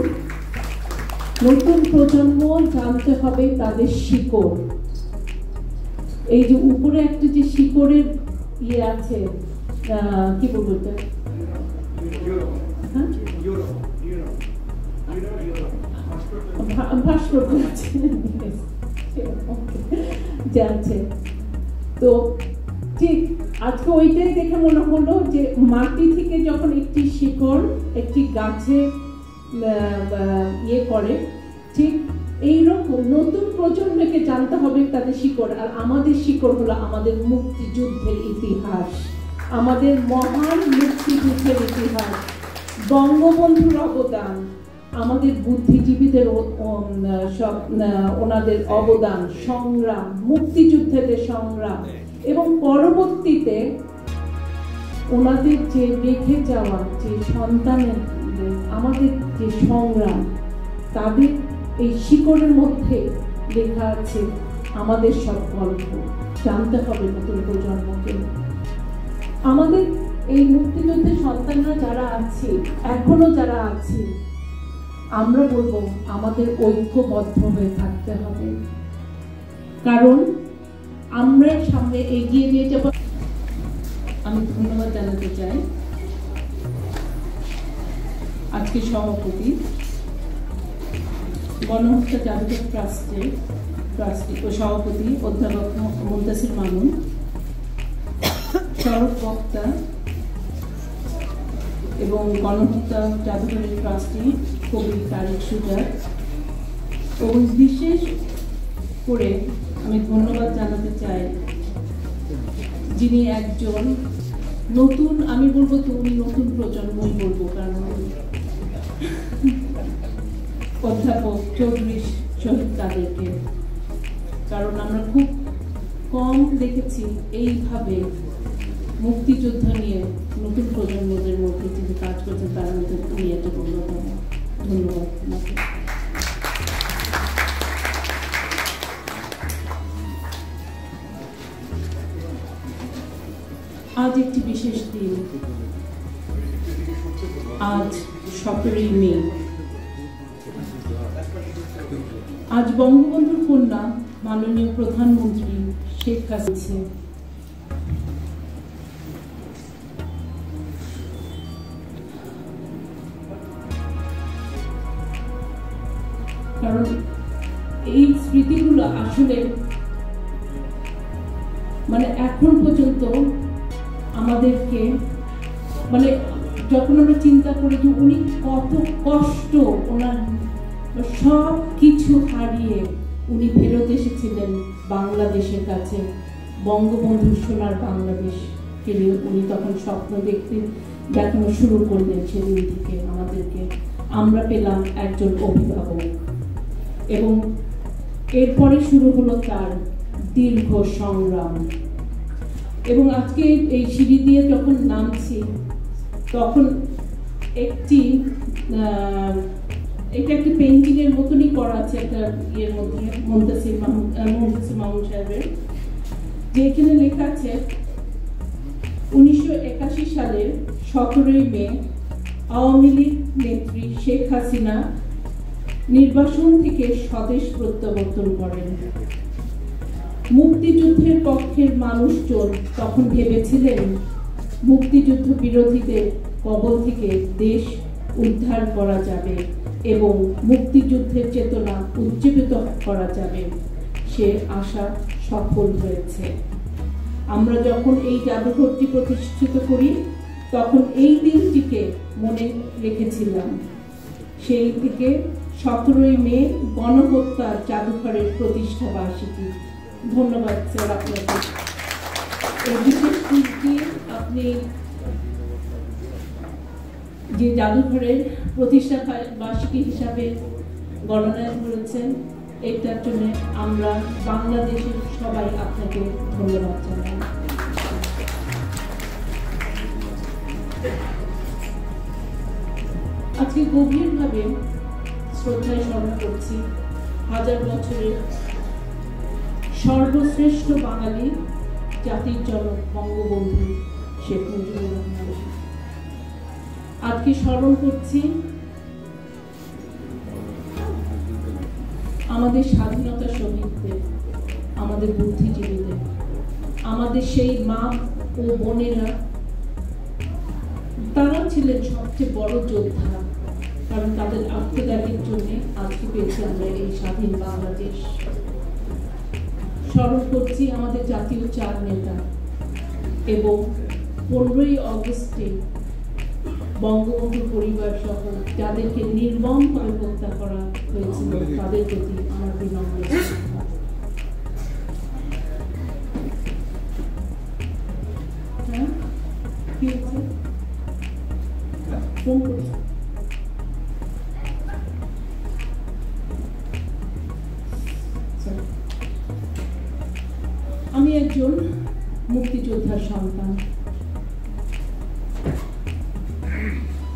নতুন প্রজন্ম জানতে হবে তাদের শিকড়। এই যে উপরে একটা যে শিকড়ের ইয়ে আছে, কি বলবো এটা, ভাস্কর্য যাচ্ছে, তো ঠিক আজকে ওইটাই দেখে মনে হলো যে মাটি থেকে যখন একটি শিকড় একটি গাছে ইয়ে করে, ঠিক এইরকম নতুন প্রজন্মকে জানতে হবে তাদের শিকড়। আর আমাদের শিকড় হলো আমাদের মুক্তিযুদ্ধের ইতিহাস, আমাদের মহান মুক্তিযুদ্ধের ইতিহাস, বঙ্গবন্ধুর অবদান, আমাদের বুদ্ধিজীবীদের সব ওনাদের অবদান, সংগ্রাম, মুক্তিযুদ্ধের সংগ্রাম, এবং পরবর্তীতে ওনাদের যে রেখে যাওয়া যে সন্তানের আমাদের যে সংগ্রাম, তাদের এই শিকড়ের মধ্যে লেখা আছে আমাদের সব গল্প। জানতে হবে নতুন প্রজন্মকে। আমাদের এই মুক্তিযুদ্ধের সন্তানরা যারা আছে, এখনো যারা আছে, আমরা বলবো আমাদের ঐক্যবদ্ধ হয়ে থাকতে হবে, কারণ আমরা সামনে এগিয়ে নিয়ে যাব। আমি ধন্যবাদ জানাতে চাই আজকে সভাপতি, গণহত্যা জাদুঘর ট্রাস্টের সভাপতি অধ্যাপক মুনতাসির মামুন, সড়ক বক্তা এবং গণহত্যা জাদুঘরের ট্রাস্টি কবি তারেক সুজাত, এবং বিশেষ করে আমি ধন্যবাদ জানাতে চাই যিনি একজন নতুন, আমি বলবো তো উনি নতুন প্রজন্মই বলবো, কারণ অধ্যাপক চৌধুরী শহীদ কাদেরকে। কারণ আমরা খুব কম দেখেছি এইভাবে মুক্তিযুদ্ধ নিয়ে নতুন প্রজন্মদের মধ্যে যিনি কাজ করছেন, তার মধ্যে উনি একটা অন্যতম। ধন্যবাদ। আজ একটি বিশেষ দিন, আজ 17 মে। আজ বঙ্গবন্ধুর কন্যা মাননীয় প্রধানমন্ত্রী শেখ হাসিনা কারণ এই স্মৃতিগুলো আসলে মানে এখন পর্যন্ত আমাদেরকে, মানে যখন আমরা চিন্তা করি যে উনি কত কষ্ট, ওনার সব কিছু হারিয়ে উনি ফেরত এসেছিলেন বাংলাদেশের কাছে, বঙ্গবন্ধুর সোনার বাংলাদেশকে নিয়ে উনি তখন স্বপ্ন দেখানো শুরু করলেন। সেদিন থেকে আমাদেরকে আমরা পেলাম একজন অভিভাবক, এবং এরপরে শুরু হলো তার দীর্ঘ সংগ্রাম। এবং আজকে এই সিঁড়ি দিয়ে যখন নামছি তখন এটা একটি পেইন্টিং এর মতনই করা আছে একটা ইয়ের মধ্যে মুনতাসির মামুন সাহেবের, যেখানে লেখা আছে 1981 সালের 17 মে আওয়ামী লীগ নেত্রী শেখ হাসিনা নির্বাসন থেকে স্বদেশ প্রত্যাবর্তন করেন। মুক্তিযুদ্ধের পক্ষের মানুষজন তখন ভেবেছিলেন মুক্তিযুদ্ধ বিরোধীদের কবল থেকে দেশ উদ্ধার করা যাবে এবং মুক্তিযুদ্ধের চেতনা উজ্জীবিত করা যাবে। সে আশা সফল হয়েছে। আমরা যখন এই জাদুঘরটি প্রতিষ্ঠিত করি তখন এই দিনটিকে মনে রেখেছিলাম। সেই থেকে 17 মে গণহত্যার জাদুঘরের প্রতিষ্ঠা বার্ষিকী। ধন্যবাদ স্যার আপনাকে। এই বিশেষ দিনটি আপনি যে জাদুঘরের প্রতিষ্ঠা বার্ষিকী হিসাবে গণনা করেছেন, এটার জন্য আমরা বাংলাদেশের সবাই আপনাকে ধন্যবাদ জানাই। আজকে গভীরভাবে শ্রদ্ধায় স্মরণ করছি হাজার বছরের সর্বশ্রেষ্ঠ বাঙালি জাতির জনক বঙ্গবন্ধু শেখ মুজিবুর রহমান। আজকে স্মরণ করছি আমাদের স্বাধীনতা শহীদদের, আমাদের বুদ্ধিজীবীদের, আমাদের সেই মা ও বোনেরা। তারা ছিলেন সবচেয়ে বড় যোদ্ধা, কারণ তাদের আত্মত্যাগের জন্য আজকে পেয়েছি আমরা এই স্বাধীন বাংলাদেশ। স্মরণ করছি আমাদের জাতীয় 4 নেতা এবং 15ই অগস্টে বঙ্গবন্ধু পরিবার সহ যাদেরকে নির্মমভাবে হত্যা করা হয়েছিল তাদের প্রতি আমার বিনম্র শ্রদ্ধা। কি হচ্ছে? ফোন করছি। আমি একজন মুক্তিযোদ্ধার সন্তান।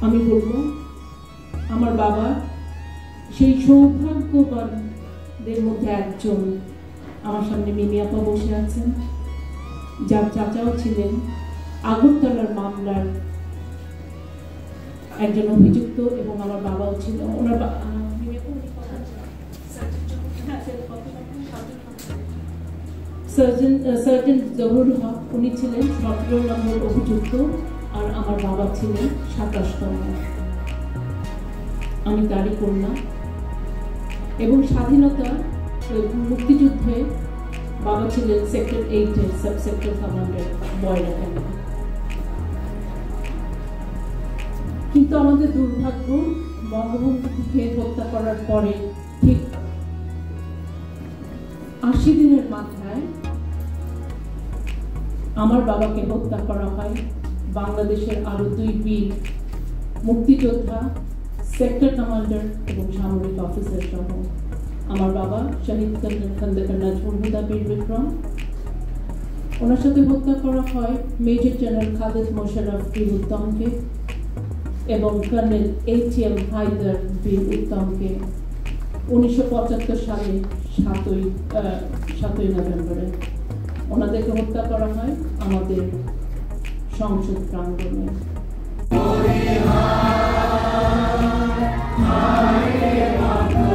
আমি বলবো আমার বাবা সেই সৌভাগ্যবানদের মধ্যে একজন। আমার সামনে মিমি আপা বসে আছেন, যার চাচাও ছিলেন আগরতলার মামলার একজন অভিযুক্ত এবং আমার বাবাও ছিল। ওনার সার্জন জহুরুল হক, উনি ছিলেন 17 নম্বর অভিযুক্ত আর আমার বাবা ছিলেন 27তম। আমি তারই কন্যা এবং স্বাধীনতা মুক্তিযুদ্ধে বাবা ছিলেন সেক্টর 8-এর সাব সেক্টর কমান্ডার বয়রা ক্যাম্প। কিন্তু আমাদের দুর্ভাগ্য, বঙ্গবন্ধুকে হত্যা করার পরে ঠিক 80 দিনের মাথায় আমার বাবাকে হত্যা করা হয় বাংলাদেশের আরো 2 বীর মুক্তিযোদ্ধা, সেক্টর কমান্ডার এবং সামরিক অফিসার সহ। আমার বাবা শহীদ খন্দকার নাজমুল হুদা বীর বিক্রম, ওনার সাথে হত্যা করা হয় মেজর জেনারেল খালেদ মোশাররফ বীর উত্তমকে এবং কর্নেল HM হায়দার বীর উত্তমকে 1975 সালে 7ই নভেম্বরে। ওনাদেরকে হত্যা করা হয় আমাদের সংসদ প্রাঙ্গণে। Hare Rama, Hare Rama.